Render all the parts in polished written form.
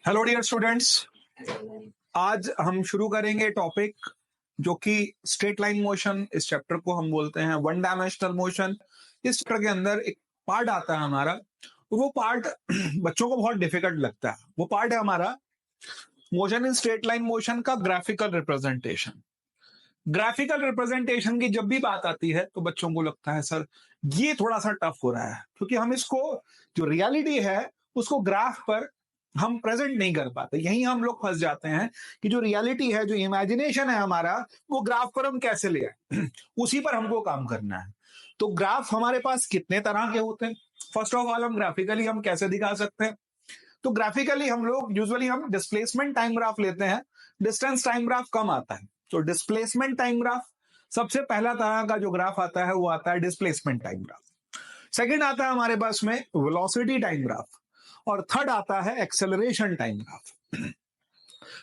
Hello dear students, आज हम शुरू करेंगे टॉपिक जो कि स्ट्रेट लाइन मोशन। इस चैप्टर को हम बोलते हैं वन डायमेंशनल मोशन। इस चैप्टर के अंदर एक पार्ट आता है हमारा, वो पार्ट बच्चों को बहुत डिफिकल्ट लगता है। वो पार्ट है हमारा motion in straight line motion का ग्राफिकल रिप्रेजेंटेशन। ग्राफिकल रिप्रेजेंटेशन की जब भी बात आती है तो बच्चों को लगता है सर ये थोड़ा सा टफ हो रहा है, क्योंकि हम इसको जो रियलिटी है उसको ग्राफ पर हम प्रेजेंट नहीं कर पाते। यहीं हम लोग फंस जाते हैं कि जो रियलिटी है, जो इमेजिनेशन है हमारा, वो ग्राफ पर हम कैसे ले आए उसी पर हमको काम करना है। तो ग्राफ हमारे पास कितने तरह के होते हैं। फर्स्ट ऑफ ऑल, हम ग्राफिकली हम कैसे दिखा सकते हैं। तो ग्राफिकली हम लोग यूजुअली हम डिस्प्लेसमेंट टाइम ग्राफ लेते हैं, डिस्टेंस टाइम ग्राफ कम आता है। तो डिस्प्लेसमेंट टाइम ग्राफ सबसे पहला तरह का जो ग्राफ आता है वो आता है डिस्प्लेसमेंट टाइम ग्राफ। सेकंड आता है हमारे पास में वेलोसिटी टाइम ग्राफ, और थर्ड आता है एक्सेलरेशन टाइम ग्राफ।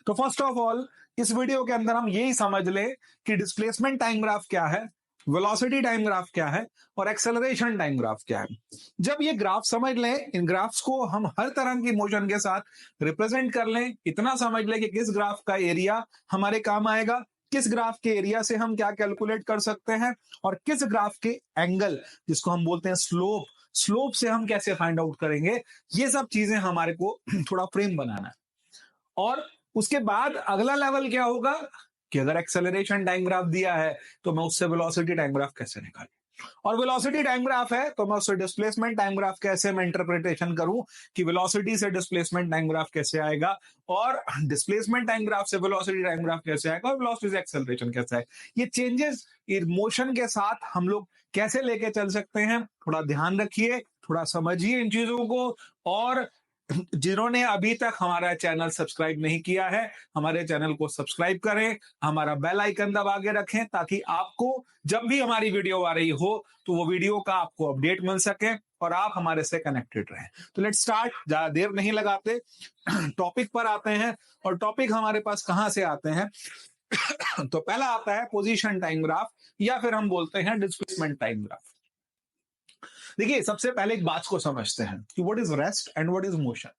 तो फर्स्ट ऑफ ऑल इस वीडियो के अंदर हम यही समझ ले कि डिस्प्लेसमेंट टाइम ग्राफ क्या है, वेलोसिटी टाइम ग्राफ क्या है, और एक्सेलरेशन टाइम ग्राफ क्या है। जब ये ग्राफ समझ लें, इन ग्राफ्स को हम हर तरह की मोशन के साथ रिप्रेजेंट कर लें, इतना समझ लें कि किस ग्राफ का एरिया हमारे काम आएगा, किस ग्राफ के एरिया से हम क्या कैलकुलेट कर सकते हैं, और किस ग्राफ के एंगल जिसको हम बोलते हैं स्लोप से हम कैसे फाइंड आउट करेंगे। ये सब चीजें हमारे को थोड़ा फ्रेम बनाना है। और उसके बाद अगला लेवल क्या होगा कि अगर एक्सेलरेशन टाइम ग्राफ दिया है तो मैं उससे वेलोसिटी टाइम ग्राफ कैसे निकालूं, और वेलोसिटी टाइम ग्राफ है तो मैं उससे डिस्प्लेसमेंट टाइम ग्राफ कैसे मैं इंटरप्रिटेशन करूं कि वेलोसिटी से डिस्प्लेसमेंट टाइम ग्राफ कैसे आएगा, और डिस्प्लेसमेंट टाइम ग्राफ से वेलोसिटी टाइम ग्राफ कैसे आएगा, और वेलोसिटी से एक्सेलरेशन कैसे आएगा। ये चेंजेस मोशन के साथ हम लोग कैसे लेके चल सकते हैं, थोड़ा ध्यान रखिए, थोड़ा समझिए इन चीजों को। और जिन्होंने अभी तक हमारा चैनल सब्सक्राइब नहीं किया है, हमारे चैनल को सब्सक्राइब करें, हमारा बेल आइकन दबा के रखें, ताकि आपको जब भी हमारी वीडियो आ रही हो तो वो वीडियो का आपको अपडेट मिल सके और आप हमारे से कनेक्टेड रहें। तो लेट्स स्टार्ट, ज्यादा देर नहीं लगाते, टॉपिक पर आते हैं। और टॉपिक हमारे पास कहां से आते हैं तो पहला आता है पोजीशन टाइम ग्राफ, या फिर हम बोलते हैं डिस्प्लेसमेंट टाइम ग्राफ। देखिए, सबसे पहले एक बात को समझते हैं कि what is rest and what is motion.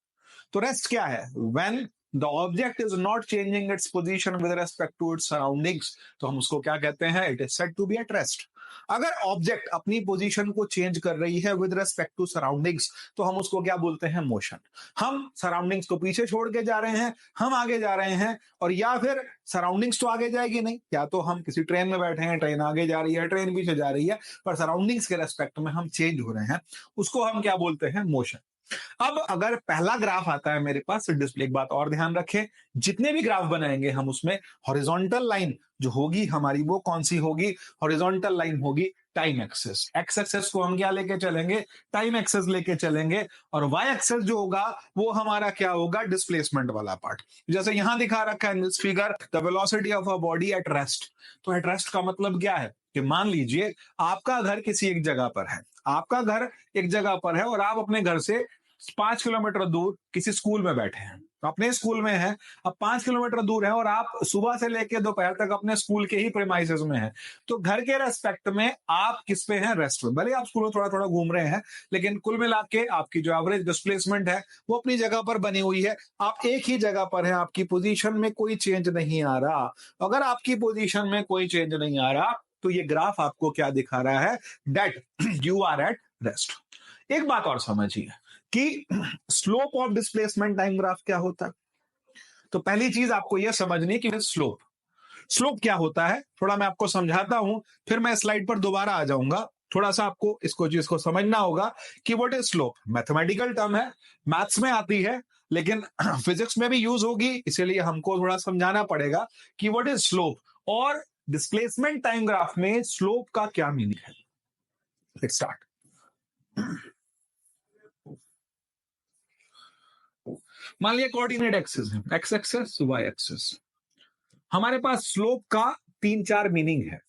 तो रेस्ट क्या है? When the object is not changing its position with respect to its surroundings, तो हम उसको क्या कहते हैं? It is said to be at rest. अगर ऑब्जेक्ट अपनी पोजीशन को चेंज कर रही है विद रेस्पेक्ट टू सराउंडिंग्स, तो हम उसको क्या बोलते हैं? मोशन। हम सराउंडिंग्स को पीछे छोड़ के जा रहे हैं, हम आगे जा रहे हैं, और या फिर सराउंडिंग्स तो आगे जाएगी नहीं, या तो हम किसी ट्रेन में बैठे हैं, ट्रेन आगे जा रही है, ट्रेन पीछे जा रही है, पर सराउंडिंग्स के रेस्पेक्ट में हम चेंज हो रहे हैं, उसको हम क्या बोलते हैं? मोशन। अब अगर पहला ग्राफ आता है मेरे पास डिस्प्ले, एक बात और ध्यान रखें, जितने भी ग्राफ बनाएंगे हम उसमें हॉरिजॉन्टल लाइन जो होगी हमारी वो कौन सी होगी? हॉरिजॉन्टल लाइन होगी टाइम एक्सेस। एक्स एक्सेस को हम क्या लेके चलेंगे? टाइम एक्सेस लेके चलेंगे। और वाई एक्सेस जो होगा वो हमारा क्या होगा? डिस्प्लेसमेंट वाला पार्ट। जैसे यहां दिखा रखा है in this figure, the velocity of a body at rest. तो एट रेस्ट का मतलब क्या है कि मान लीजिए आपका घर किसी एक जगह पर है, आपका घर एक जगह पर है और आप अपने घर से 5 किलोमीटर दूर किसी स्कूल में बैठे हैं, अपने स्कूल में है। अब 5 किलोमीटर दूर है और आप सुबह से लेकर दोपहर तक अपने स्कूल के ही प्रेमाइसेस में है। तो घर के रेस्पेक्ट में आप किस पे हैं? रेस्ट में। भले आप स्कूल में थोड़ा थोड़ा घूम रहे हैं, लेकिन कुल मिला के आपकी जो एवरेज डिस्प्लेसमेंट है वो अपनी जगह पर बनी हुई है। आप एक ही जगह पर है, आपकी पोजीशन में कोई चेंज नहीं आ रहा। अगर आपकी पोजीशन में कोई चेंज नहीं आ रहा तो ये ग्राफ आपको क्या दिखा रहा है? That you are at rest. एक बात और समझिए कि slope of displacement time graph क्या होता है। तो पहली चीज आपको यह समझनी है कि स्लोप क्या होता है। थोड़ा मैं आपको समझाता हूं, फिर मैं स्लाइड पर दोबारा आ जाऊंगा। थोड़ा सा आपको इसको चीज को समझना होगा कि what is slope. Mathematical term है, मैथ्स में आती है, लेकिन फिजिक्स में भी यूज होगी, इसीलिए हमको थोड़ा समझाना पड़ेगा कि व्हाट इज स्लोप और डिस्प्लेसमेंट टाइम ग्राफ में स्लोप का क्या मीनिंग है। Let's start. मान लिया कोऑर्डिनेट एक्सिस है, एक्स एक्सिस, वाई एक्सिस। हमारे पास स्लोप का 3-4 मीनिंग है।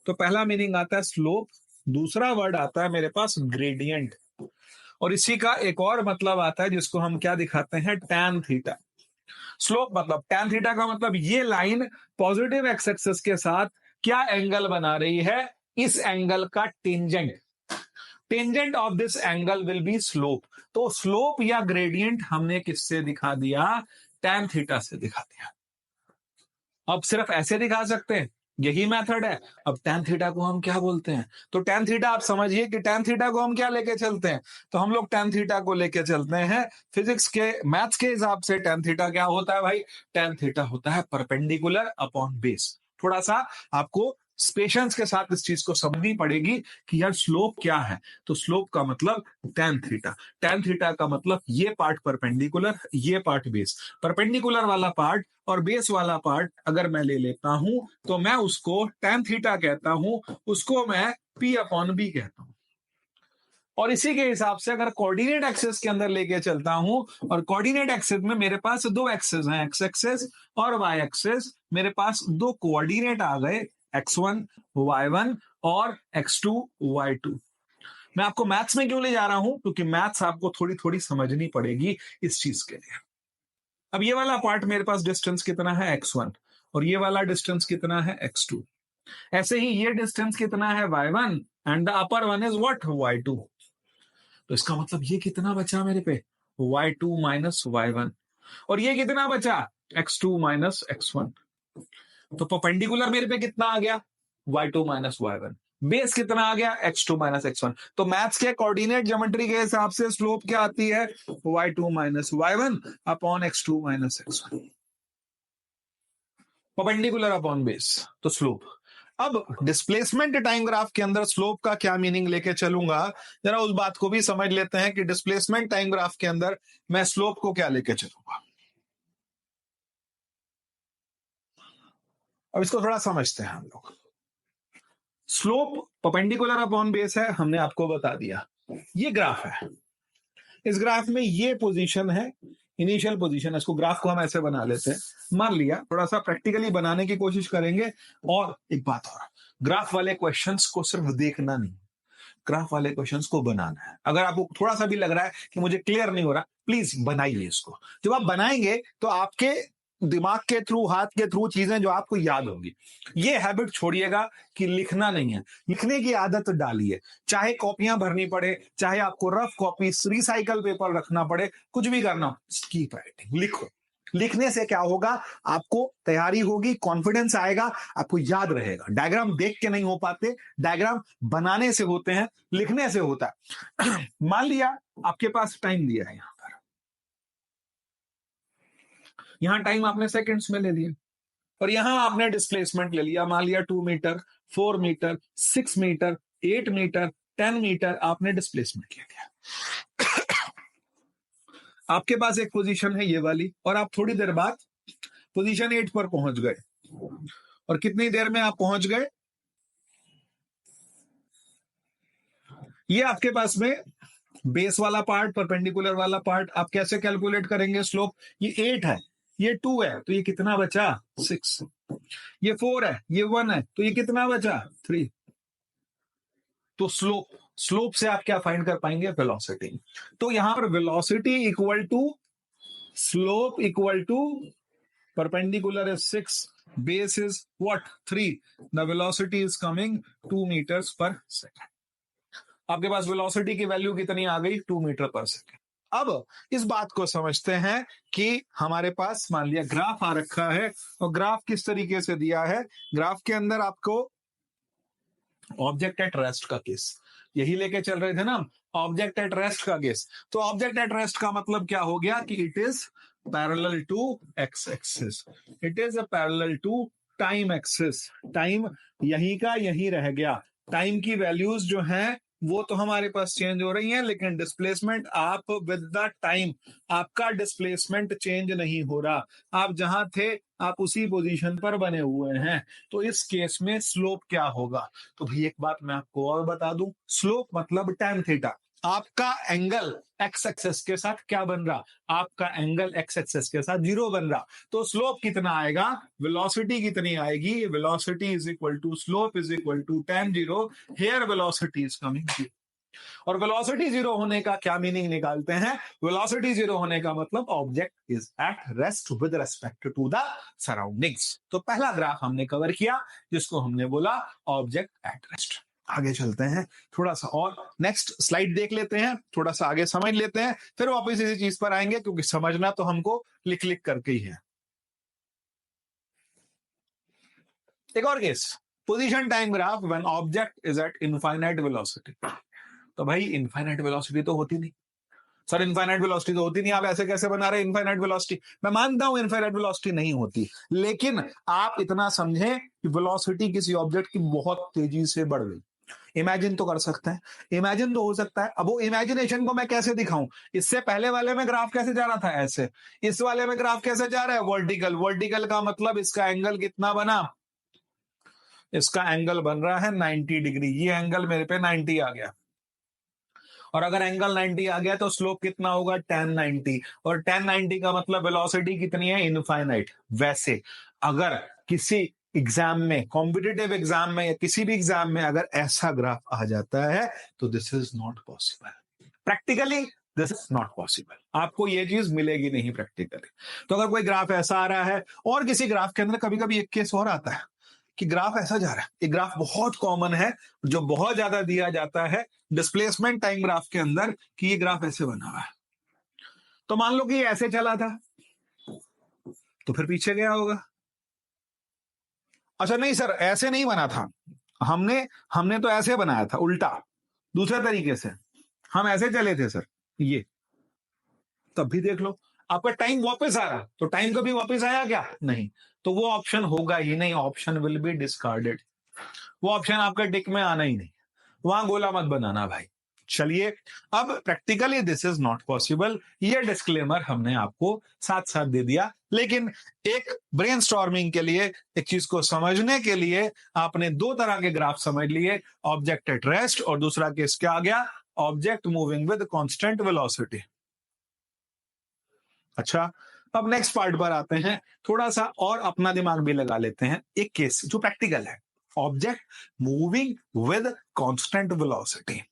तो पहला मीनिंग आता है स्लोप, दूसरा वर्ड आता है मेरे पास ग्रेडियंट, और इसी का एक और मतलब आता है जिसको हम क्या दिखाते हैं? Tan theta. स्लोप मतलब टैन थीटा का मतलब ये लाइन पॉजिटिव एक्स एक्सिस के साथ क्या एंगल बना रही है? इस एंगल का tangent. Tangent of this angle will be slope. तो स्लोप या ग्रेडियंट हमने किससे दिखा दिया? tan थीटा से दिखा दिया। अब सिर्फ ऐसे दिखा सकते हैं, यही मेथड है। अब tan थीटा को हम क्या बोलते हैं? तो tan थीटा आप समझिए कि tan थीटा को हम क्या लेके चलते हैं? तो हम लोग tan थीटा को लेके चलते हैं फिजिक्स के, मैथ्स के हिसाब से tan थीटा क्या होता है भाई? tan थीटा होता है परपेंडिकुलर अपॉन बेस। थोड़ा सा आपको पेशेंस के साथ इस चीज को समझनी पड़ेगी कि यार स्लोप क्या है। तो स्लोप का मतलब tan थीटा, tan थीटा का मतलब ये पार्ट परपेंडिकुलर, ये पार्ट बेस। परपेंडिकुलर वाला पार्ट और बेस वाला पार्ट अगर मैं ले लेता हूं तो मैं उसको tan थीटा कहता हूं, उसको मैं P अपॉन बी कहता हूं। और इसी के हिसाब से अगर कोऑर्डिनेट एक्सिस के अंदर लेके चलता हूं, और कोऑर्डिनेट एक्सिस में मेरे पास दो एक्सिस हैं, एक्स एक्सिस और वाई एक्सिस। मेरे पास दो कोऑर्डिनेट आ गए, x1 y1 और x2 y2। मैं आपको मैथ्स में क्यों ले जा रहा हूं? क्योंकि मैथ्स आपको थोड़ी थोड़ी समझनी पड़ेगी इस चीज के लिए। अब ये वाला पार्ट मेरे पास डिस्टेंस कितना है? x1, और ये वाला डिस्टेंस कितना है? x2। ऐसे ही ये डिस्टेंस कितना है? y1, and the upper one is what? y2। तो इसका मतलब ये कितना बचा मेरे पे? y2 minus y1। और ये कितना बचा? x2 minus x1। तो परपेंडिकुलर मेरे पे कितना आ गया? y2 minus y1। बेस कितना आ गया? x2 minus x1। तो मैथ्स के कोऑर्डिनेट ज्योमेट्री के हिसाब से स्लोप क्या आती है? y2 minus y1 upon x2 minus x1। Perpendicular upon base, तो स्लोप। अब डिस्प्लेसमेंट टाइम ग्राफ के अंदर स्लोप का क्या मीनिंग लेके चलूंगा, जरा उस बात को भी समझ लेते हैं कि डिस्प्लेसमेंट टाइम ग्राफ के अंदर मैं स्लोप को क्या लेके चलूंगा। अब इसको थोड़ा समझते हैं हम लोग। स्लोप परपेंडिकुलर अपॉन बेस है, हमने आपको बता दिया। ये ग्राफ है, इस ग्राफ में ये पोजीशन है, इनिशियल पोजीशन है। इसको ग्राफ को हम ऐसे बना लेते हैं, मान लिया। थोड़ा सा प्रैक्टिकली बनाने की कोशिश करेंगे। और एक बात और, ग्राफ वाले क्वेश्चंस को सिर्फ देखना नहीं, ग्राफ वाले क्वेश्चंस को बनाना है। अगर आपको थोड़ा सा भी लग रहा है कि मुझे क्लियर नहीं हो रहा, प्लीज बनाइए इसको। जब आप बनाएंगे तो आपके दिमाग के थ्रू, हाथ के थ्रू चीजें जो आपको याद होंगी। ये हैबिट छोड़िएगा कि लिखना नहीं है, लिखने की आदत डालिए। चाहे कॉपियां भरनी पड़े, चाहे आपको रफ कॉपी रिसाइकल पेपर रखना पड़े, कुछ भी करना, कीप राइटिंग, लिखो। लिखने से क्या होगा? आपको तैयारी होगी, कॉन्फिडेंस आएगा, आपको याद रहेगा। डायग्राम देख के नहीं हो पाते, डायग्राम बनाने से होते हैं, लिखने से होता है। मान लिया आपके पास टाइम दिया है, यहां टाइम आपने सेकंड्स में ले लिया, और यहां आपने डिस्प्लेसमेंट ले लिया, मान लिया 2 metre, 4 metre, 6 metre, 8 metre, 10 metre आपने डिस्प्लेसमेंट ले लिया। आपके पास एक पोजीशन है ये वाली, और आप थोड़ी देर बाद पोजीशन 8 पर पहुंच गए। और कितनी देर में आप पहुंच गए? ये आपके पास में बेस वाला पार्ट, परपेंडिकुलर वाला पार्ट, आप कैसे कैलकुलेट करेंगे स्लोप? ये 8 है, ये 2 है, तो ये कितना बचा? 6। ये 4 है, ये 1 है, तो ये कितना बचा? 3। तो स्लोप, स्लोप से आप क्या फाइंड कर पाएंगे? वेलोसिटी। तो यहां पर velocity equal to slope equal to perpendicular is 6, base is what? 3। The velocity is coming 2 metres per second. आपके पास वेलोसिटी की वैल्यू कितनी आ गई? 2 मीटर पर सेकंड। अब इस बात को समझते हैं कि हमारे पास मान लिया ग्राफ आ रखा है, और ग्राफ किस तरीके से दिया है? ग्राफ के अंदर आपको ऑब्जेक्ट एट रेस्ट का केस, यही लेके चल रहे थे ना, ऑब्जेक्ट एट रेस्ट का केस। तो ऑब्जेक्ट एट रेस्ट का मतलब क्या हो गया? कि it is parallel to x axis, it is a parallel to time axis. Time यही का यही रह गया। टाइम की वैल्यूज जो हैं वो तो हमारे पास चेंज हो रही हैं, लेकिन डिस्प्लेसमेंट आप विद द टाइम, आपका डिस्प्लेसमेंट चेंज नहीं हो रहा। आप जहां थे आप उसी पोजीशन पर बने हुए हैं। तो इस केस में स्लोप क्या होगा? तो भाई एक बात मैं आपको और बता दूं, स्लोप मतलब tan थीटा। आपका एंगल एक्स एक्सेस के साथ क्या बन रहा? आपका एंगल एक्स एक्सेस के साथ 0 बन रहा। तो स्लोप कितना आएगा? वेलोसिटी कितनी आएगी? Velocity is equal to slope is equal to tan 0। Here velocity is coming 0। और वेलोसिटी 0 होने का क्या मीनिंग निकालते हैं? वेलोसिटी 0 होने का मतलब object is at rest with respect to the surroundings. तो पहला ग्राफ हमने कवर किया, जिसको हमने बोला ऑब्जेक्ट एट रेस्ट। आगे चलते हैं, थोड़ा सा और नेक्स्ट स्लाइड देख लेते हैं, थोड़ा सा आगे समझ लेते हैं, फिर वापस इसी चीज पर आएंगे, क्योंकि समझना तो हमको लिख लिख करके ही है। एक और case, position time graph when object is eight infinite velocity. तो भाई इनफाइनाइट वेलोसिटी तो होती नहीं सर, इनफाइनाइट वेलोसिटी तो होती नहीं, आप ऐसे कैसे बना रहे इनफाइनाइट वेलोसिटी? मैं मानता हूं इनफाइनाइट वेलोसिटी नहीं होती, लेकिन आप इतना समझें कि वेलोसिटी किसी ऑब्जेक्ट की बहुत तेजी से बढ़ गई। इमेजिन तो कर सकते हैं, इमेजिन तो हो सकता है। अब वो इमेजिनेशन को मैं कैसे दिखाऊं? इससे पहले वाले में ग्राफ कैसे जा रहा था ऐसे, इस वाले में ग्राफ कैसे जा रहा है वर्टिकल। वर्टिकल का मतलब इसका एंगल कितना बना, इसका एंगल बन रहा है 90 डिग्री, ये एंगल मेरे पे 90 आ गया, और अगर एंगल 90 आ गया तो स्लोप कितना होगा, tan 90, और tan 90 का मतलब वेलोसिटी कितनी है, इनफाइनाइट। वैसे अगर किसी एग्जाम में, कॉम्पिटिटिव एग्जाम में या किसी भी एग्जाम में अगर ऐसा ग्राफ आ जाता है तो this is not possible practically, this is not possible, आपको ये चीज मिलेगी नहीं प्रैक्टिकली। तो अगर कोई ग्राफ ऐसा आ रहा है, और किसी ग्राफ के अंदर कभी कभी एक केस और आता है कि ग्राफ ऐसा जा रहा है, एक ग्राफ बहुत कॉमन है जो बहुत ज्यादा दिया जाता है डिस्प्लेसमेंट टाइम ग्राफ के अंदर, कि ये ग्राफ ऐसे बना हुआ है। तो मान लो कि ये ऐसे चला था, तो फिर पीछे गया होगा। अच्छा नहीं सर, ऐसे नहीं बना था, हमने तो ऐसे बनाया था, उल्टा दूसरे तरीके से हम ऐसे चले थे सर, ये तब भी देख लो आपका टाइम वापस आ रहा, तो टाइम कभी वापस आया क्या, नहीं, तो वो ऑप्शन होगा ही नहीं, ऑप्शन विल बी डिस्कार्डेड, वो ऑप्शन आपका टिक में आना ही नहीं, वहां गोला मत बनाना भाई। चलिए, अब practically this is not possible, ये डिस्क्लेमर हमने आपको साथ साथ दे दिया, लेकिन एक ब्रेनस्टॉर्मिंग के लिए, एक चीज को समझने के लिए आपने दो तरह के ग्राफ समझ लिए, ऑब्जेक्ट एट रेस्ट और दूसरा केस क्या आ गया, object moving with constant velocity. अच्छा, अब नेक्स्ट पार्ट पर आते हैं, थोड़ा सा और अपना दिमाग भी लगा लेते हैं, एक केस जो प्रैक्टिकल है, object moving with constant velocity.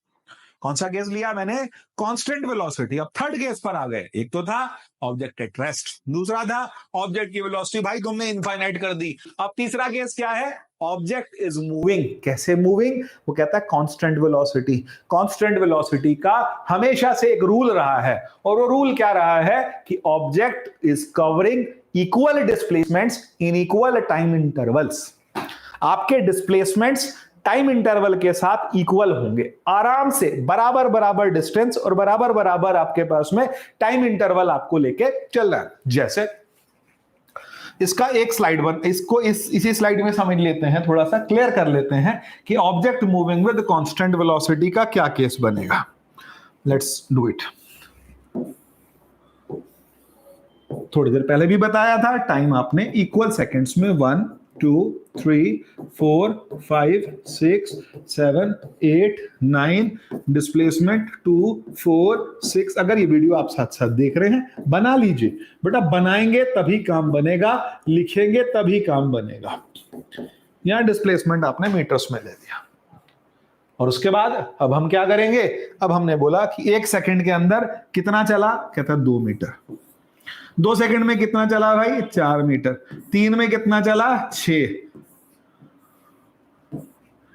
कौन सा केस लिया मैंने, कांस्टेंट वेलोसिटी। अब थर्ड केस पर आ गए, एक तो था ऑब्जेक्ट एट रेस्ट, दूसरा था ऑब्जेक्ट की वेलोसिटी भाई तुमने इनफाइनाइट कर दी। अब तीसरा केस क्या है, ऑब्जेक्ट इज मूविंग, कैसे मूविंग, वो कहता है कांस्टेंट वेलोसिटी। कांस्टेंट वेलोसिटी का हमेशा से एक रूल रहा है, और वो रूल क्या रहा है कि object is covering equal displacements in equal time intervals. आपके डिस्प्लेसमेंट्स टाइम इंटरवल के साथ इक्वल होंगे, आराम से बराबर बराबर डिस्टेंस और बराबर बराबर आपके पास में टाइम इंटरवल आपको लेके चल रहा है। जैसे इसका एक स्लाइड इसको इसी स्लाइड में समझ लेते हैं, थोड़ा सा क्लियर कर लेते हैं कि object moving with constant velocity का क्या केस बनेगा। Let's do it. थोड़ी देर पहले भी बताया था, टाइम आपने इक्वल सेकंड्स में 1 2 3 4 5 6 7 8 9 डिस्प्लेसमेंट 2 4 6। अगर ये वीडियो आप साथ साथ देख रहे हैं बना लीजिए, बेटा बनाएंगे तभी काम बनेगा, लिखेंगे तभी काम बनेगा। यहां डिस्प्लेसमेंट आपने मीटर्स में ले दिया, और उसके बाद अब हम क्या करेंगे, अब हमने बोला कि एक सेकंड के अंदर कितना चला, कहता 2 मीटर। 2 सेकंड में कितना चला भाई, 4 मीटर। 3 में कितना चला, 6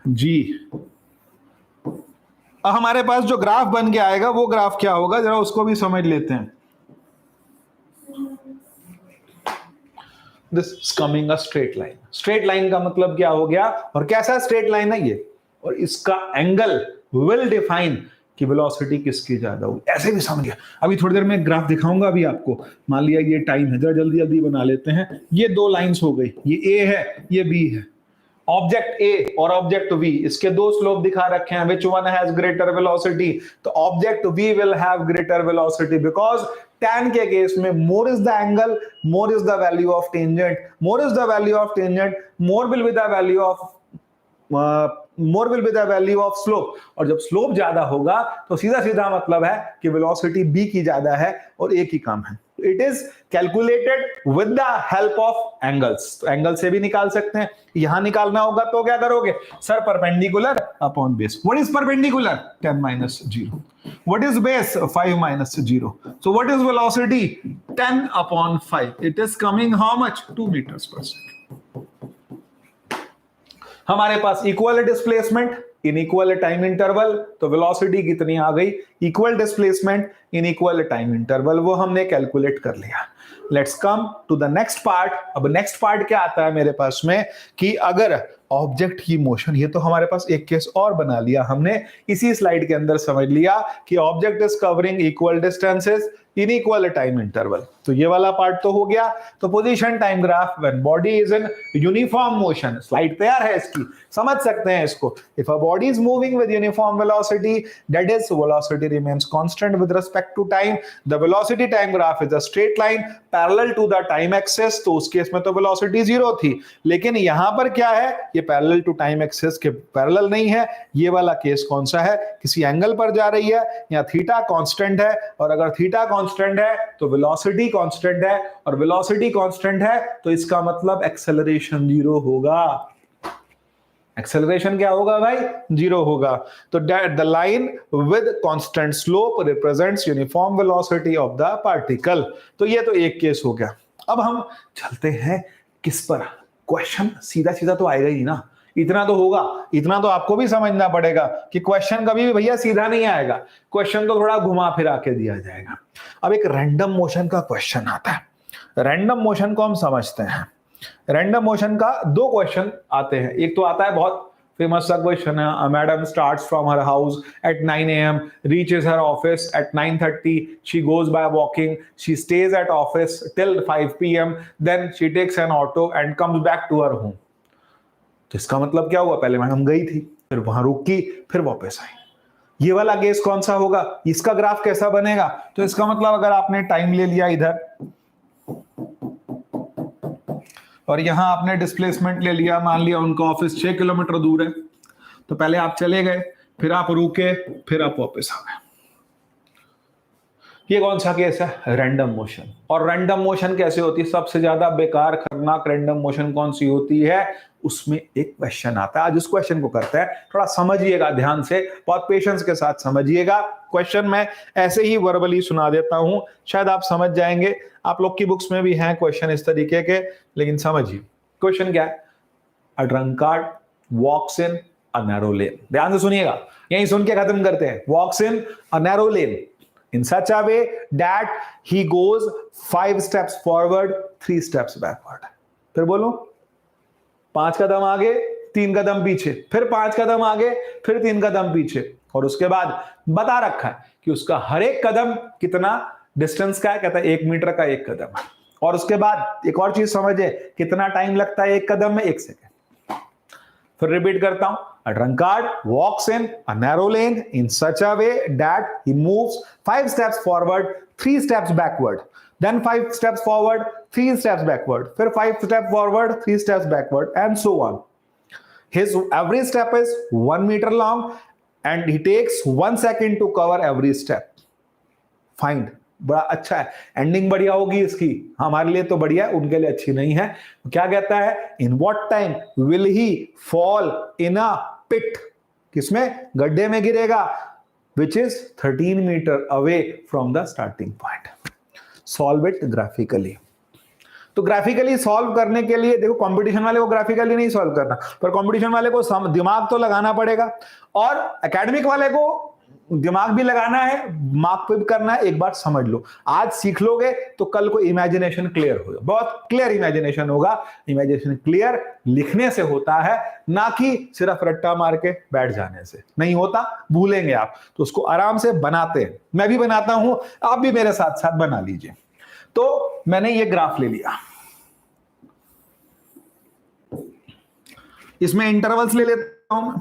जी। अब हमारे पास जो ग्राफ बन के आएगा वो ग्राफ क्या होगा, जरा उसको भी समझ लेते हैं। This is coming a straight line. Straight line का मतलब क्या हो गया, और कैसा स्ट्रेट लाइन है ये, और इसका एंगल विल डिफाइन कि वेलोसिटी किसकी ज्यादा होगी, ऐसे भी समझिए। अभी थोड़ी देर में ग्राफ दिखाऊंगा अभी आपको। मान लिया ये टाइम है, जरा जल्दी जल्दी बना लेते हैं। ये 2 लाइंस हो गई, ये ए है ये बी है। ऑब्जेक्ट ए और ऑब्जेक्ट वी, इसके 2 स्लोप दिखा रखे हैं, which one has greater velocity, तो object we will have greater velocity, because tan के केस में more is the angle, more is the value of tangent, more is the value of tangent, more will be the value of more will be the value of slope. और जब slope ज्यादा होगा तो सीधा सीधा मतलब है कि वेलोसिटी बी की ज्यादा है और ए की कम है। It is calculated with the help of angles. तो एंगल से भी निकाल सकते हैं, यहां निकालना होगा तो क्या करोगे sir, perpendicular upon base. What is perpendicular, 10 minus 0. What is base, 5 minus 0. So what is velocity, 10 upon 5. It is coming how much, 2 meters per second. हमारे पास equal displacement in equal time interval, तो velocity कितनी आ गई, equal displacement in equal time interval, वो हमने calculate कर लिया। Let's come to the next part. अब नेक्स्ट पार्ट क्या आता है मेरे पास में कि अगर ऑब्जेक्ट की मोशन, ये तो हमारे पास एक केस और बना लिया हमने, इसी स्लाइड के अंदर समझ लिया कि object is covering equal distances in equal time interval, तो ये वाला पार्ट तो हो गया। तो position time graph when body is in uniform motion, slide तैयार है इसकी, समझ सकते हैं इसको। If a body is moving with uniform velocity, that is velocity remains constant with respect to time, the velocity time graph is a straight line parallel to the time axis, तो उस case में तो velocity zero थी, लेकिन यहां पर क्या है, ये पैरेलल टू टाइम एक्सिस के पैरेलल नहीं है। ये वाला केस कौन सा है, किसी एंगल पर जा रही है, या थीटा कांस्टेंट है, और अगर थीटा कांस्टेंट है तो वेलोसिटी कांस्टेंट है, और वेलोसिटी कांस्टेंट है तो इसका मतलब एक्सेलरेशन जीरो होगा। एक्सेलरेशन क्या होगा भाई, जीरो होगा। तो the line with constant slope represents uniform velocity of the particle. तो ये तो एक केस हो गया। अब हम चलते हैं किस पर, क्वेश्चन सीधा सीधा तो आएगा ही ना, इतना तो होगा, इतना तो आपको भी समझना पड़ेगा कि क्वेश्चन कभी भी भैया सीधा नहीं आएगा, क्वेश्चन तो थोड़ा घुमा फिरा के दिया जाएगा। अब एक रैंडम मोशन का क्वेश्चन आता है। रैंडम मोशन को हम समझते हैं। रैंडम मोशन का दो क्वेश्चन आते हैं। एक तो आता है बहुत फेमस सा क्वेश्चन है, madam starts from her house at 9 AM, reaches her office at 9:30, she goes by walking, she stays at office till 5 PM, then she takes an auto and comes back to her home. तो इसका मतलब क्या हुआ, पहले madam गई थी, फिर वहां रुकी, फिर वापस आई। ये वाला केस कौन सा होगा, इसका ग्राफ कैसा बनेगा, तो इसका मतलब अगर आपने टाइम ले लिया इधर और यहां आपने डिस्प्लेसमेंट ले लिया, मान लिया उनका ऑफिस 6 किलोमीटर दूर है, तो पहले आप चले गए, फिर आप रुके, फिर आप वापस आ गए। ये कौन सा केस है, रैंडम मोशन। और रैंडम मोशन कैसे होती है, सबसे ज्यादा बेकार खतरनाक रैंडम मोशन कौन सी होती है, उसमें एक क्वेश्चन आता है। आज उस क्वेश्चन को करते हैं, थोड़ा समझिएगा ध्यान से, बहुत पेशेंस के साथ समझिएगा। क्वेश्चन मैं ऐसे ही वर्बली सुना देता हूं, शायद आप समझ जाएंगे। आप लोग की बुक्स में भी हैं क्वेश्चन इस तरीके के, लेकिन समझिए क्वेश्चन क्या है। अ drunkard walks in a narrow लेन, ध्यान से सुनिएगा, यहीं सुन के खत्म करते हैं। Walks in a narrow lane in such a way that he goes 5 steps forward, 3 steps backward. फिर बोलो, 5 कदम आगे, 3 कदम पीछे, फिर 5 कदम आगे, फिर 3 कदम पीछे, और उसके बाद बता रखा है कि उसका हर एक कदम कितना डिस्टेंस का है, कहता है 1 मीटर का एक कदम है। और उसके बाद एक और चीज समझे, कितना टाइम लगता है एक कदम में, 1 सेकेंड। फिर रिपीट करता हूं, a drunkard walks in a narrow lane in such a way that he moves 5 steps forward, 3 steps backward, then 5 steps forward, 3 steps backward, फिर 5 steps forward, 3 steps backward, and so on. His every step is 1 meter long and he takes 1 second to cover every step. Find. बड़ा अच्छा है, ending बढ़िया होगी इसकी, हमारे लिए तो बढ़िया है, उनके लिए अच्छी नहीं है। क्या कहता है, in what time will he fall in a pit, किसमें, गड्ढे में गिरेगा, which is 13 metre away from the starting point. Solve it graphically. तो ग्राफिकली सॉल्व करने के लिए देखो, कंपटीशन वाले को ग्राफिकली नहीं सॉल्व करना, पर कंपटीशन वाले को दिमाग तो लगाना पड़ेगा, और एकेडमिक वाले को दिमाग भी लगाना है, मार्क पे भी करना है। एक बार समझ लो, आज सीख लोगे तो कल को इमेजिनेशन क्लियर होगा, बहुत क्लियर इमेजिनेशन होगा। इमेजिनेशन क्लियर लिखने से होता है, ना कि सिर्फ रट्टा मार के बैठ जाने से नहीं होता, भूलेंगे आप। तो उसको आराम से बनाते हैं, मैं भी बनाता हूं, आप भी मेरे साथ साथ बना लीजिए। तो मैंने ये ग्राफ ले लिया, इसमें इंटरवल्स ले लेता हूं,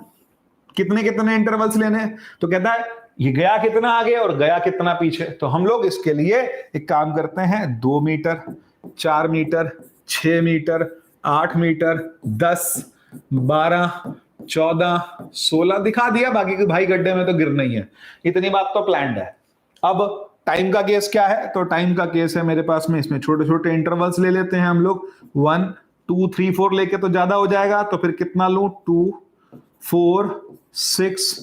कितने कितने इंटरवल्स लेने, तो कहता है ये गया कितना आगे और गया कितना पीछे। तो हम लोग इसके लिए एक काम करते हैं, 2 मीटर, 4 मीटर, 6 मीटर, 8 मीटर, 10, 12, 14, 16 दिखा दिया, बाकी के भाई गड्ढे में तो गिरना ही है, इतनी बात तो प्लान्ड है। अब टाइम का केस क्या है, तो टाइम का केस है मेरे पास में, इसमें छोटे छोटे इंटरवल्स ले लेते हैं हम लोग, 1, 2, 3, 4 लेके तो ज्यादा हो जाएगा, तो फिर कितना लूं, 2, 4, 6,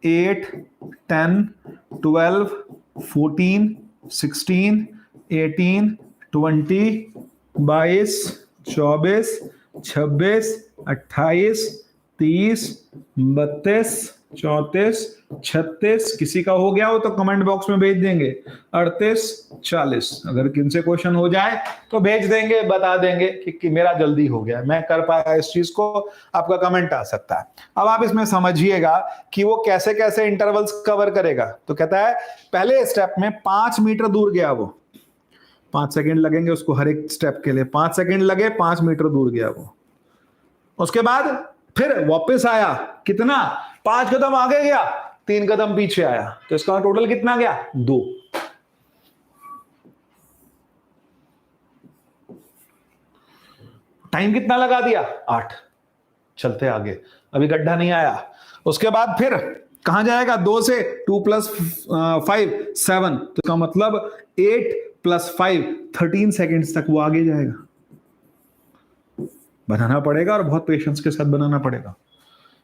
8, 10, 12, 14, 16, 18, 20, 22, 24, 26, 28, 30, 32, 34, 36, किसी का हो गया हो तो कमेंट बॉक्स में भेज देंगे। 38, 40, अगर किनसे क्वेश्चन हो जाए तो भेज देंगे, बता देंगे कि मेरा जल्दी हो गया, मैं कर पाया इस चीज को, आपका कमेंट आ सकता है। अब आप इसमें समझिएगा कि वो कैसे कैसे इंटरवल्स कवर करेगा। तो कहता है पहले स्टेप में 5 मीटर दूर गया वो, 5 सेकंड लगेंगे उसको हर एक स्टेप के लिए, 5 सेकंड लगे, 5 मीटर दूर गया वो। उसके बाद फिर वापस आया, कितना, 5 कदम आगे गया, 3 कदम पीछे आया, तो इसका टोटल कितना गया, 2। टाइम कितना लगा दिया, 8। चलते आगे, अभी गड्ढा नहीं आया। उसके बाद फिर कहां जाएगा, 2 से 2 + 5 7, तो इसका मतलब 8 + 5 13 सेकेंड्स तक वो आगे जाएगा। बनाना पड़ेगा और बहुत पेशेंस के साथ बनाना पड़ेगा।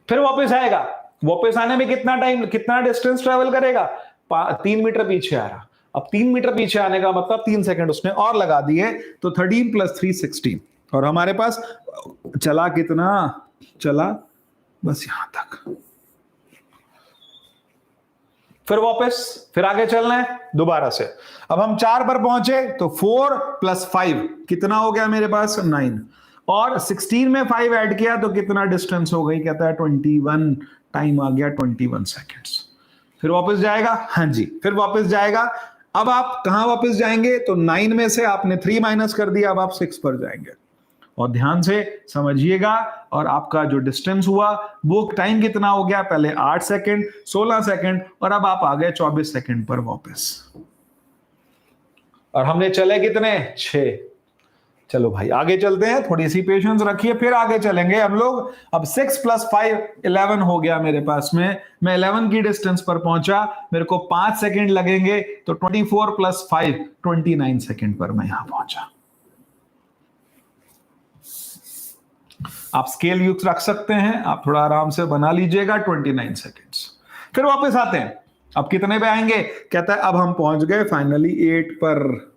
फिर वापस आएगा, वापस आने में कितना टाइम, कितना डिस्टेंस ट्रेवल करेगा, 3 मीटर पीछे आ रहा। अब 3 मीटर पीछे आने का मतलब 3 सेकंड उसने और लगा दिए, तो 13 + 3 16, और हमारे पास चला कितना, चला बस यहां तक। फिर वापस, फिर आगे चलना है दोबारा से। अब हम 4 पर पहुंचे तो 4 + 5 कितना हो गया मेरे पास, 9, और 16 में 5 ऐड किया तो कितना डिस्टेंस हो गई, कहता है 21, टाइम आ गया 21 सेकेंड्स। फिर वापस जाएगा, हाँ जी, फिर वापस जाएगा। अब आप कहां वापस जाएंगे, तो 9 में से आपने 3 माइनस कर दिया, अब आप 6 पर जाएंगे, और ध्यान से समझिएगा। और आपका जो डिस्टेंस हुआ वो टाइम कितना हो गया, पहले 8 सेकंड, 16 सेकंड, और अब आप आ गए 24 सेकंड पर वापस। और हमने चले कितने, 6। चलो भाई आगे चलते हैं, थोड़ी सी पेशेंस रखिए, फिर आगे चलेंगे हम लोग। अब 6 + 5 11 हो गया मेरे पास में, मैं 11 की डिस्टेंस पर पहुंचा, मेरे को 5 सेकंड लगेंगे, तो 24 + 5 29 सेकंड पर मैं यहां पहुंचा। आप स्केल यूज रख सकते हैं, आप थोड़ा आराम से बना लीजिएगा, 29 सेकेंड्स। फिर वापस आते हैं, अब कितने पे आएंगे, कहता है अब हम पहुंच गए फाइनली 8 पर,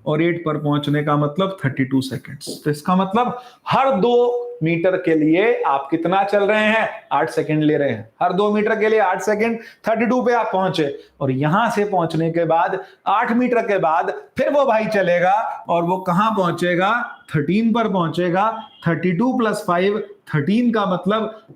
और 8 पर पहुंचने का मतलब 32 सेकेंड्स। तो इसका मतलब हर 2 मीटर के लिए आप कितना चल रहे हैं, 8 सेकेंड ले रहे हैं, हर 2 मीटर के लिए 8 सेकेंड, 32 पे आप पहुंचे। और यहां से पहुंचने के बाद 8 मीटर के बाद फिर वो भाई चलेगा, और वो कहां पहुंचेगा, 13 पर पहुंचेगा। 32 + 5 13 का मतलब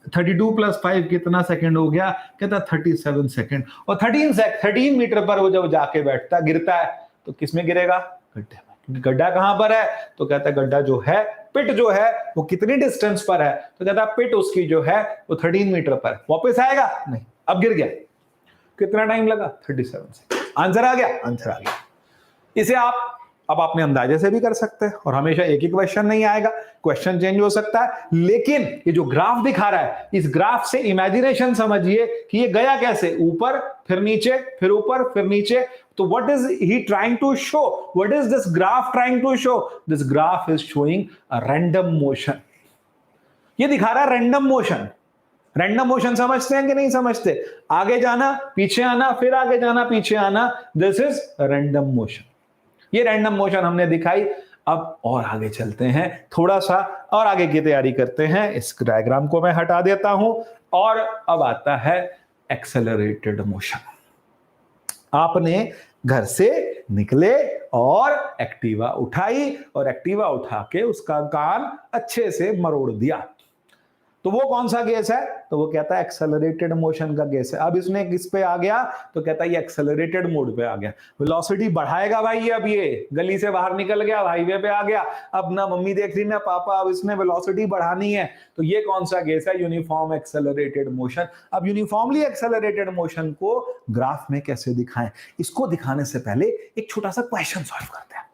32 + 5 कितना सेकंड हो गया, कहता 37 सेकंड। और 13 मीटर पर वो जब जाके बैठता, गिरता है, तो किसमें गिरेगा, गड्ढे में। गड्ढा कहां पर है, तो कहता है गड्ढा जो है, पिट जो है वो कितनी डिस्टेंस पर है, तो कहता है पिट उसकी जो है वो 13 मीटर पर। वापस आएगा, नहीं, अब गिर गया। कितना टाइम लगा, 37 सेकंड। आंसर आ गया, आंसर आ गया। इसे आप अब अपने अंदाजे से भी कर सकते हैं, और हमेशा एक ही क्वेश्चन नहीं आएगा, क्वेश्चन चेंज हो सकता है। लेकिन ये जो ग्राफ दिखा रहा है, इस ग्राफ से इमेजिनेशन समझिए कि ये गया कैसे, ऊपर फिर नीचे, फिर ऊपर फिर नीचे। तो what is he trying to show, what is this graph trying to show, this graph is showing a random motion. ये दिखा रहा है रैंडम मोशन। रैंडम मोशन समझते हैं कि नहीं समझते, आगे जाना पीछे आना, फिर आगे जाना पीछे आना, दिस इज रैंडम मोशन। ये रैंडम मोशन हमने दिखाई। अब और आगे चलते हैं, थोड़ा सा और आगे की तैयारी करते हैं। इस डायग्राम को मैं हटा देता हूं, और अब आता है एक्सेलरेटेड मोशन। आपने घर से निकले और एक्टिवा उठाई, और एक्टिवा उठा के उसका कान अच्छे से मरोड़ दिया, तो वो कौन सा केस है, तो वो कहता है एक्सेलरेटेड मोशन का केस है। अब इसने किस पे आ गया, तो कहता है ये एक्सेलरेटेड मोड पे आ गया। वेलोसिटी बढ़ाएगा भाई, अब ये गली से बाहर निकल गया, हाईवे पे आ गया, अब ना मम्मी देख रही ना पापा, अब इसने वेलोसिटी बढ़ानी है। तो ये कौन सा केस है, यूनिफॉर्म एक्सेलरेटेड मोशन। अब यूनिफॉर्मली एक्सेलरेटेड मोशन को ग्राफ में कैसे दिखाएं, इसको दिखाने से पहले एक छोटा सा क्वेश्चन सॉल्व करते हैं।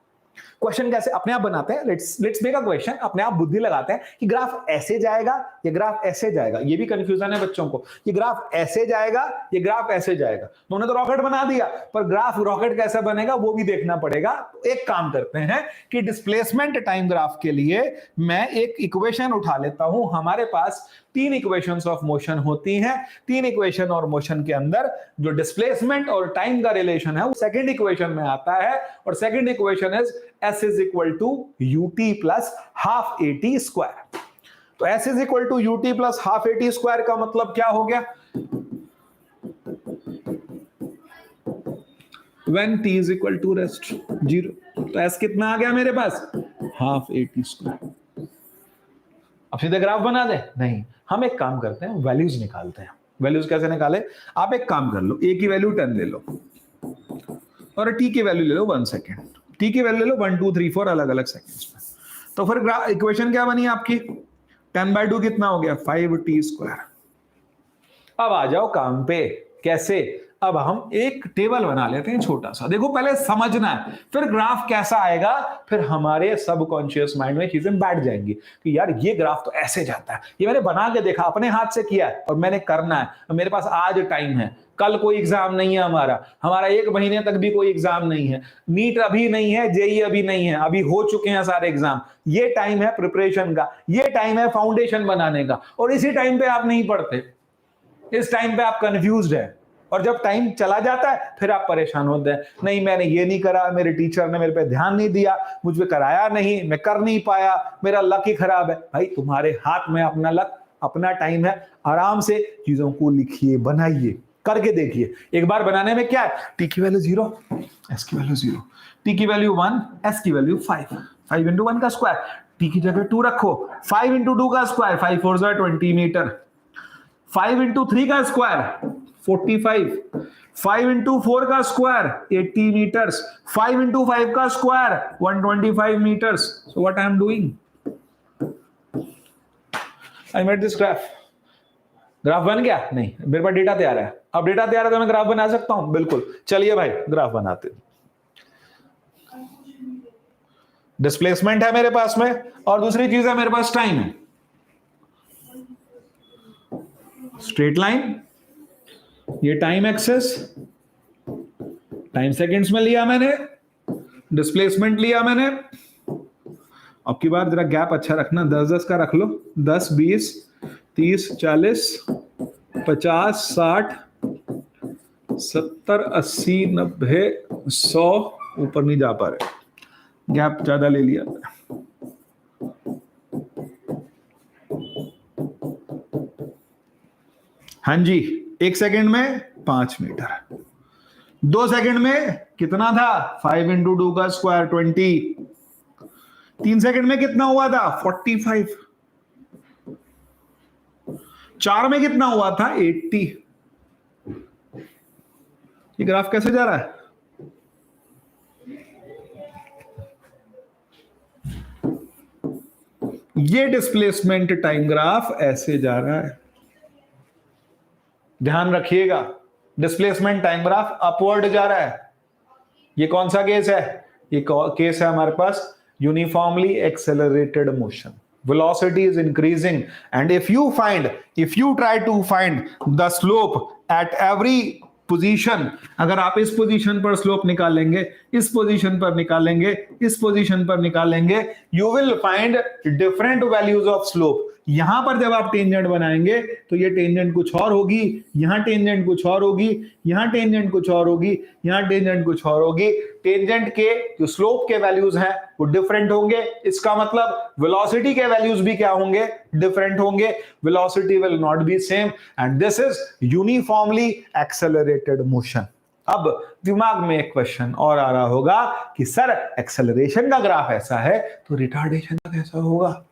क्वेश्चन कैसे अपने आप बनाते हैं, लेट्स मेक अ क्वेश्चन, अपने आप बुद्धि लगाते हैं कि ग्राफ ऐसे जाएगा, ये ग्राफ ऐसे जाएगा। ये भी कंफ्यूजन है बच्चों को, ये ग्राफ ऐसे जाएगा, ये ग्राफ ऐसे जाएगा। उन्होंने तो रॉकेट बना दिया, पर ग्राफ रॉकेट कैसे बनेगा वो भी देखना पड़ेगा। तो एक काम करते हैं कि डिस्प्लेसमेंट टाइम ग्राफ के लिए मैं एक इक्वेशन उठा लेता हूं। हमारे पास 3 इक्वेशंस ऑफ मोशन होती हैं। 3 इक्वेशन और मोशन के अंदर जो डिस्प्लेसमेंट और टाइम का रिलेशन है वो सेकंड इक्वेशन में आता है, और second equation is s = ut + ½ at²। तो s is equal to u t plus half a t square का मतलब क्या हो गया, when t is equal to rest 0, तो s कितना आ गया मेरे पास, हाफ एटी स्क्वायर। अब सीधे ग्राफ बना दे, नहीं, हम एक काम करते हैं, वैल्यूज निकालते हैं। वैल्यूज कैसे निकाले, आप एक काम कर लो, a की वैल्यू 10 ले लो और t की वैल्यू ले लो 1 सेकेंड, t की वैल्यू ले लो 1 2 3 4 अलग अलग सेकेंड्स में। तो फिर इक्वेशन क्या बनी आपकी, 10/2 कितना हो गया, 5t स्क्वायर। अब आ जाओ काम पे, कैसे, अब हम एक टेबल बना लेते हैं छोटा सा, देखो पहले समझना है, फिर ग्राफ कैसा आएगा, फिर हमारे सबकॉन्शियस माइंड में चीजें बैठ जाएंगी कि यार ये ग्राफ तो ऐसे जाता है, ये मैंने बना के देखा, अपने हाथ से किया है और मैंने करना है, मेरे पास आज टाइम है, कल कोई एग्जाम नहीं है हमारा 1 महीने तक भी कोई एग्जाम नहीं है, नीट अभी नहीं है, जेई अभी नहीं है, अभी हो चुके हैं सारे एग्जाम, ये टाइम है प्रिपरेशन का, ये टाइम है फाउंडेशन बनाने का, और इसी टाइम पे आप नहीं पढ़ते, इस टाइम पे आप कंफ्यूज्ड है, और जब टाइम चला जाता है फिर आप परेशान होते हैं, नहीं मैंने ये नहीं करा, मेरे टीचर ने मेरे पे ध्यान नहीं दिया, मुझ पे कराया नहीं, मैं कर नहीं पाया, मेरा लक ही खराब है। भाई तुम्हारे हाथ में अपना लक, अपना टाइम है, आराम से चीजों को लिखिए, बनाइए, करके देखिए। एक बार बनाने में क्या है, टी की वैल्यू 0, एस की वैल्यू 0, टी की वैल्यू 1, एस की वैल्यू 5, 5 इंटू 1 का स्क्वायर, टी की जगह 2 रखो, 5 इंटू 2 का स्क्वायर, 5 4 20 मीटर, 5 इंटू 3 का स्क्वायर 45, 5 इंटू 4 का स्क्वायर 80 मीटर्स, 5 इंटू 5 का square 125 metres. So what I am doing, I made this graph. Graph बन गया, नहीं मेरे पास डेटा तैयार है, अब डेटा तैयार है तो मैं ग्राफ बना सकता हूं, बिल्कुल, चलिए भाई ग्राफ बनाते। डिस्प्लेसमेंट है मेरे पास में, और दूसरी चीज है मेरे पास टाइम है, स्ट्रेट लाइन, ये टाइम एक्सेस, टाइम सेकंड्स में लिया मैंने, डिस्प्लेसमेंट लिया मैंने। अब की बार जरा गैप अच्छा रखना, 10-10 का रख लो, 10 20 30 40 50 60 70 80 90 100, ऊपर नहीं जा पा रहे, गैप ज्यादा ले लिया। हाँ जी, 1 सेकेंड में 5 मीटर, 2 सेकेंड में कितना था, 5 इंटू 2 का स्क्वायर 20, 3 सेकेंड में कितना हुआ था 45, 4 में कितना हुआ था 80। ये ग्राफ कैसे जा रहा है, ये डिस्प्लेसमेंट टाइम ग्राफ ऐसे जा रहा है, ध्यान रखिएगा, डिस्प्लेसमेंट टाइम ग्राफ अपवर्ड जा रहा है। ये कौन सा केस है, ये केस है हमारे पास uniformly accelerated motion, velocity is increasing, and if you try to find the slope at every position, अगर आप इस पोजीशन पर स्लोप निकालेंगे, इस पोजीशन पर निकालेंगे, इस पोजीशन पर निकालेंगे, you will find different values of slope। यहां पर जब आप टेंजेंट बनाएंगे तो ये टेंजेंट कुछ और होगी, यहां टेंजेंट कुछ और होगी, यहां टेंजेंट कुछ और होगी, यहां टेंजेंट कुछ और होगी, टेंजेंट के जो स्लोप के वैल्यूज हैं वो डिफरेंट होंगे। इसका मतलब वेलोसिटी के वैल्यूज भी क्या होंगे, डिफरेंट होंगे, velocity will not be same, and this is uniformly accelerated motion. अब दिमाग में एक क्वेश्चन और आ रहा होगा कि सर एक्सेलरेशन का ग्राफ ऐसा है तो रिटार्डेशन का कैसा होगा,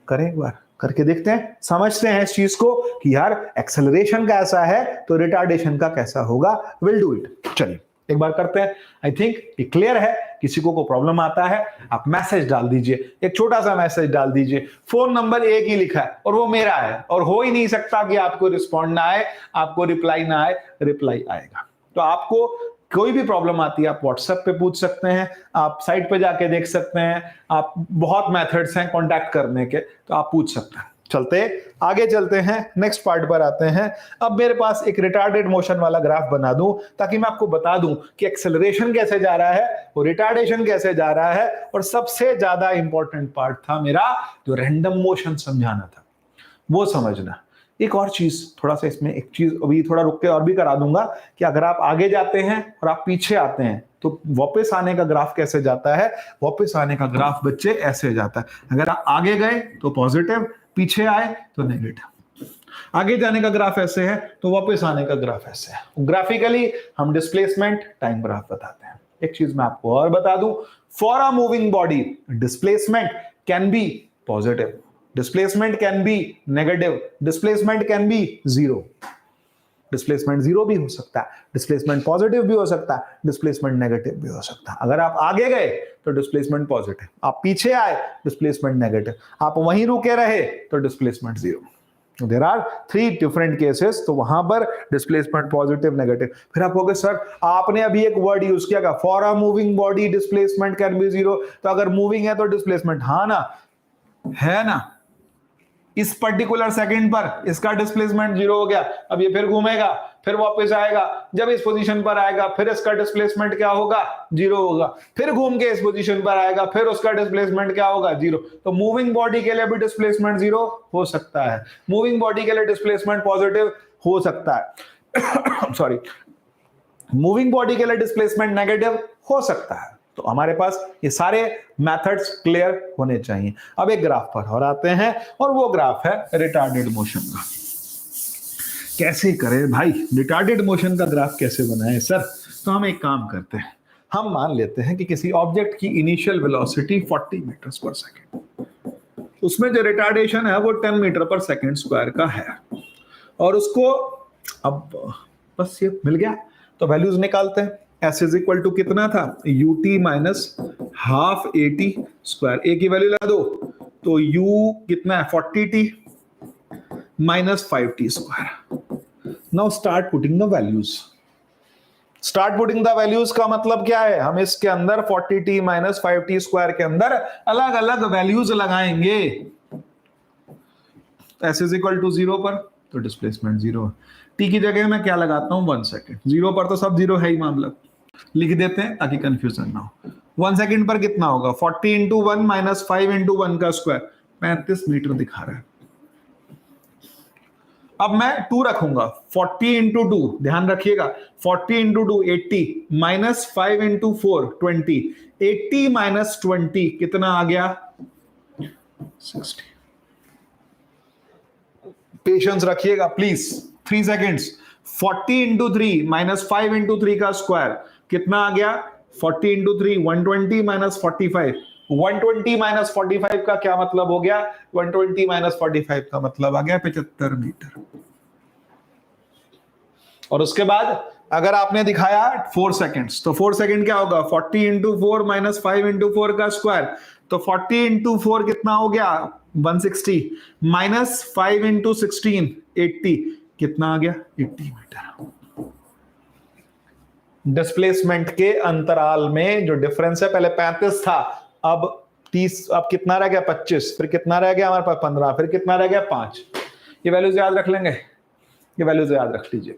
करें एक बार, करके देखते हैं, समझते हैं इस चीज को कि यार एक्सेलरेशन का ऐसा है तो रिटार्डेशन का कैसा होगा, विल डू इट। चलिए एक बार करते हैं, आई थिंक ये क्लियर है। किसी को प्रॉब्लम आता है आप मैसेज डाल दीजिए, एक छोटा सा मैसेज डाल दीजिए, फोन नंबर एक ही लिखा है और वो मेरा है, और हो ही नहीं सकता कि आपको रिस्पॉन्ड ना आए, आपको रिप्लाई ना आए, रिप्लाई आएगा। तो आपको कोई भी प्रॉब्लम आती है आप व्हाट्सएप पे पूछ सकते हैं, आप साइट पे जाके देख सकते हैं, आप बहुत मेथड्स हैं कांटेक्ट करने के, तो आप पूछ सकते हैं। आगे चलते हैं, नेक्स्ट पार्ट पर आते हैं। अब मेरे पास एक रिटार्डेड मोशन वाला ग्राफ बना दूं ताकि मैं आपको बता दूं कि एक्सेलरेशन कैसे जा रहा है और रिटार्डेशन कैसे जा रहा है, और सबसे ज्यादा इंपॉर्टेंट पार्ट था मेरा जो रैंडम मोशन समझाना था, वो समझना। एक और चीज, थोड़ा सा इसमें एक चीज अभी थोड़ा रुक के और भी करा दूंगा कि अगर आप आगे जाते हैं और आप पीछे आते हैं तो वापस आने का ग्राफ कैसे जाता है, वापस आने का ग्राफ बच्चे ऐसे जाता है। अगर आप आगे गए तो पॉजिटिव, पीछे आए तो नेगेटिव, आगे जाने का ग्राफ ऐसे है तो वापस आने का ग्राफ ऐसे है। ग्राफिकली हम डिस्प्लेसमेंट टाइम ग्राफ बताते हैं। एक चीज मैं आपको और बता दूं, for a moving body displacement can be positive, displacement can be negative, displacement can be zero. Displacement zero भी हो सकता है, डिस्प्लेसमेंट पॉजिटिव भी हो सकता है, डिस्प्लेसमेंट नेगेटिव भी हो सकता है। अगर आप आगे गए तो डिस्प्लेसमेंट पॉजिटिव, आप पीछे आए डिस्प्लेसमेंट नेगेटिव, आप वहीं रुके रहे तो displacement zero. There are 3 different cases, तो वहां पर डिस्प्लेसमेंट पॉजिटिव नेगेटिव। फिर आप कहोगे सर आपने अभी एक वर्ड यूज किया, for a moving body displacement can be zero, तो अगर मूविंग है तो डिस्प्लेसमेंट, हाँ ना, है ना, इस पर्टिकुलर सेकंड पर इसका डिस्प्लेसमेंट जीरो हो गया, अब ये फिर घूमेगा, फिर वापस आएगा, जब इस पोजीशन पर आएगा फिर इसका डिस्प्लेसमेंट क्या होगा, जीरो होगा, फिर घूम के इस पोजीशन पर आएगा, फिर उसका डिस्प्लेसमेंट क्या होगा, जीरो। तो मूविंग बॉडी के लिए भी डिस्प्लेसमेंट जीरो हो सकता है, मूविंग बॉडी के लिए डिस्प्लेसमेंट पॉजिटिव हो सकता है सॉरी, मूविंग बॉडी के लिए डिस्प्लेसमेंट नेगेटिव हो सकता है। तो हमारे पास ये सारे मेथड्स क्लियर होने चाहिए। अब एक ग्राफ पर और आते हैं, और वो ग्राफ है रिटार्डेड मोशन का। कैसे करें भाई, रिटार्डेड मोशन का ग्राफ कैसे बनाएं सर? तो हम एक काम करते हैं, हम मान लेते हैं कि किसी ऑब्जेक्ट की इनिशियल वेलोसिटी 40 मीटर पर सेकेंड, उसमें जो रिटार्डेशन है वो 10 मीटर पर सेकेंड स्क्वायर का है, और उसको अब बस ये मिल गया तो वैल्यूज निकालते हैं। S इज इक्वल टू कितना था, ut minus half AT square, a की वैल्यू लगा दो तो u कितना है 40t minus 5t square. Now start putting the values, start putting the values का मतलब क्या है, हम इसके अंदर 40t माइनस 5t स्क्वायर के अंदर अलग अलग वैल्यूज लगाएंगे। S इज इक्वल टू 0 पर तो डिस्प्लेसमेंट 0, t की जगह मैं क्या लगाता हूं 1 सेकेंड, 0 पर तो सब 0 है ही, मामला लिख देते हैं ताकि कंफ्यूजन ना हो। 1 सेकेंड पर कितना होगा, 40 इंटू 1 माइनस 5 इंटू 1 का स्क्वायर, 35 मीटर दिखा रहा है। अब मैं 2 रखूंगा, 40 इंटू 2, ध्यान रखिएगा 40 इंटू 2 80 माइनस 5 इंटू 4 20, 80 माइनस 20 कितना आ गया 60। पेशेंस रखिएगा please, 3 seconds. 40 into 3 minus 5 into 3 का स्क्वायर कितना आ गया 40 इंटू 3 120 माइनस 45, 120 माइनस 45 का क्या मतलब हो गया, 120 माइनस 45 का मतलब आ गया 75 मीटर। और उसके बाद अगर आपने दिखाया 4 सेकेंड्स तो 4 सेकेंड क्या होगा, 40 इंटू 4 माइनस 5 इंटू 4 का स्क्वायर, तो 40 इंटू 4 कितना हो गया 160 माइनस 5 इंटू 16 80, कितना आ गया 80 मीटर। डिस्प्लेसमेंट के अंतराल में जो डिफरेंस है, पहले 35 था, अब 30, अब कितना रह गया 25, फिर कितना रह गया हमारे पास 15, फिर कितना रह गया 5। ये वैल्यूज याद रख लेंगे, ये वैल्यूज याद रख लीजिए,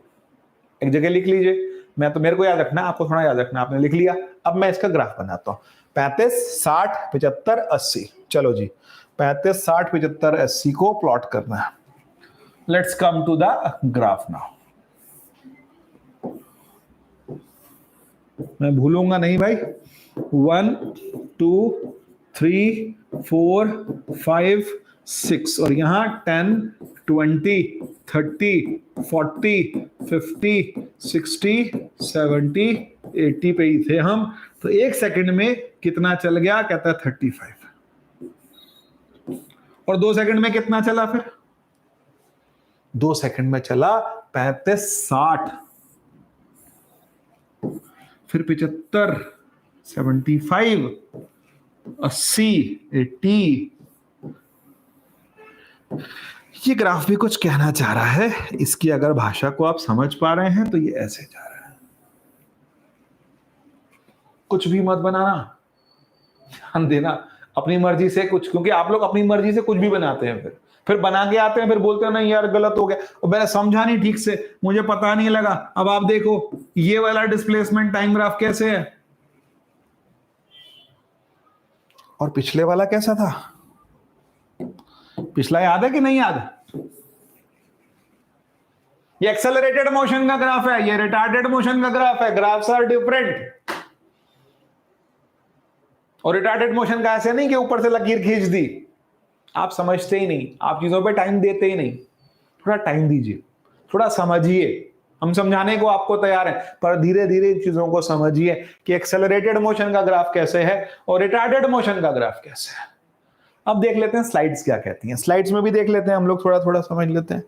एक जगह लिख लीजिए, मैं तो मेरे को याद रखना, आपको थोड़ा याद रखना, आपने लिख लिया। अब मैं इसका ग्राफ बनाता हूं, 35 60 75 80, चलो जी 35 60 75 80 को प्लॉट करना है। Let's come to the graph now. मैं भूलूंगा नहीं भाई, 1 2 3 4 5 6 और यहां 10 20 30 40 50 60 70 80 पे ही थे हम, तो 1 सेकंड में कितना चल गया, कहता है 35, और 2 सेकंड में कितना चला, फिर 2 सेकंड में चला 35 60, फिर 75 75 80 80। ये ग्राफ भी कुछ कहना चाह रहा है, इसकी अगर भाषा को आप समझ पा रहे हैं तो ये ऐसे जा रहा है। कुछ भी मत बनाना, ध्यान देना, अपनी मर्जी से कुछ, क्योंकि आप लोग अपनी मर्जी से कुछ भी बनाते हैं, फिर बना के आते हैं, फिर बोलते हैं नहीं यार गलत हो गया, और मैंने समझा नहीं ठीक से, मुझे पता नहीं लगा। अब आप देखो ये वाला डिस्प्लेसमेंट टाइम ग्राफ कैसे है, और पिछले वाला कैसा था, पिछला याद है कि नहीं याद? ये एक्सेलरेटेड मोशन का ग्राफ है, ये रिटार्डेड मोशन का ग्राफ है, ग्राफ्स आर डिफरेंट। और रिटार्डेड मोशन का ऐसे नहीं कि ऊपर से लकीर खींच दी, आप समझते ही नहीं, आप चीजों पे टाइम देते ही नहीं। थोड़ा टाइम दीजिए, थोड़ा समझिए। हम समझाने को आपको तैयार हैं, पर धीरे धीरे इन चीजों को समझिए कि एक्सेलरेटेड मोशन का ग्राफ कैसे है और रिटार्डेड मोशन का ग्राफ कैसे है। अब देख लेते हैं स्लाइड्स क्या कहती हैं। स्लाइड्स में भी देख लेते हैं हम लोग, थोड़ा थोड़ा समझ लेते हैं।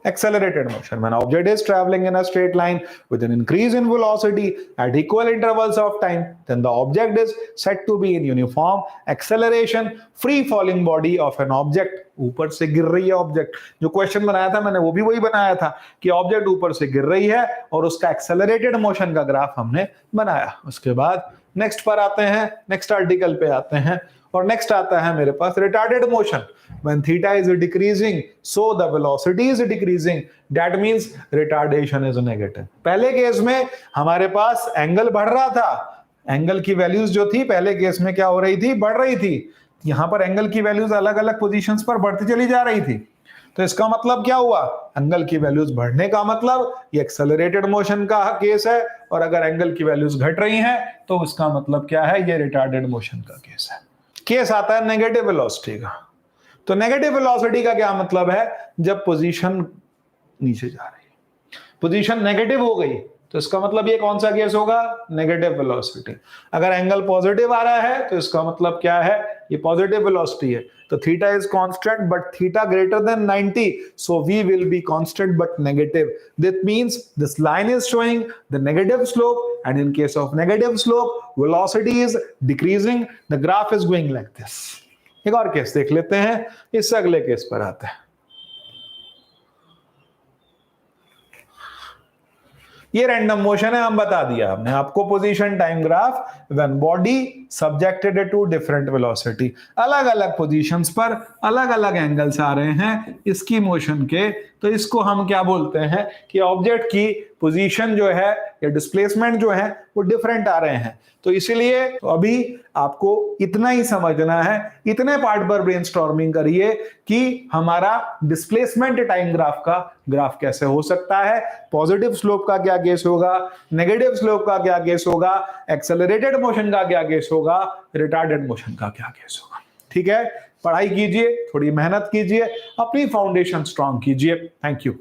Accelerated motion, when object is traveling in a straight line with an increase in velocity at equal intervals of time, then the object is said to be in uniform acceleration. Free falling body of an object, ऊपर से गिर रही है object, जो question बनाया था मैंने वो भी वही बनाया था कि ऑब्जेक्ट ऊपर से गिर रही है और उसका एक्सेलरेटेड मोशन का ग्राफ हमने बनाया। उसके बाद नेक्स्ट पर आते हैं, नेक्स्ट आर्टिकल पे आते हैं, और नेक्स्ट आता है मेरे पास retarded motion. When theta is decreasing, so the velocity is decreasing. That means retardation is negative. पहले केस में हमारे पास एंगल बढ़ रहा था, एंगल की वैल्यूज जो थी पहले केस में क्या हो रही थी, बढ़ रही थी। यहां पर एंगल की वैल्यूज अलग अलग पोजीशंस पर बढ़ती चली जा रही थी। तो इसका मतलब क्या हुआ, एंगल की वैल्यूज बढ़ने का मतलब ये एक्सेलरेटेड मोशन का केस है, और अगर एंगल की वैल्यूज घट रही हैं तो उसका मतलब क्या है, ये रिटार्डेड मोशन का केस है। केस आता है नेगेटिव वेलोसिटी का। तो नेगेटिव वेलोसिटी का क्या मतलब है, जब पोजीशन नीचे जा रही है, पोजीशन नेगेटिव हो गई, तो इसका मतलब ये कौन सा केस होगा, नेगेटिव वेलोसिटी। अगर एंगल पॉजिटिव आ रहा है तो इसका मतलब क्या है, ये पॉजिटिव वेलोसिटी है। तो theta is constant but theta greater than 90, so we will be constant but negative. That means this line is showing the negative slope, and in case of negative slope velocity is decreasing, the graph is going like this. एक और case देख लेते हैं, इससे अगले case पर आते हैं। ये रैंडम मोशन है, हम बता दिया हमने आपको, position time graph when body subjected to different velocity. अलग अलग पोजीशंस पर अलग अलग एंगल्स आ रहे हैं इसकी मोशन के, तो इसको हम क्या बोलते हैं कि ऑब्जेक्ट की पोजीशन जो है या डिस्प्लेसमेंट जो है वो डिफरेंट आ रहे हैं। तो इसीलिए अभी आपको इतना ही समझना है, इतने पार्ट पर ब्रेनस्टॉर्मिंग करिए कि हमारा डिस्प्लेसमेंट टाइम ग्राफ का ग्राफ कैसे हो सकता है, पॉजिटिव स्लोप का क्या केस होगा, नेगेटिव स्लोप का क्या केस होगा, एक्सेलरेटेड मोशन का क्या केस होगा, रिटार्डेड मोशन का क्या केस होगा। ठीक है, पढ़ाई कीजिए, थोड़ी मेहनत कीजिए, अपनी फाउंडेशन स्ट्रांग कीजिए। Thank you.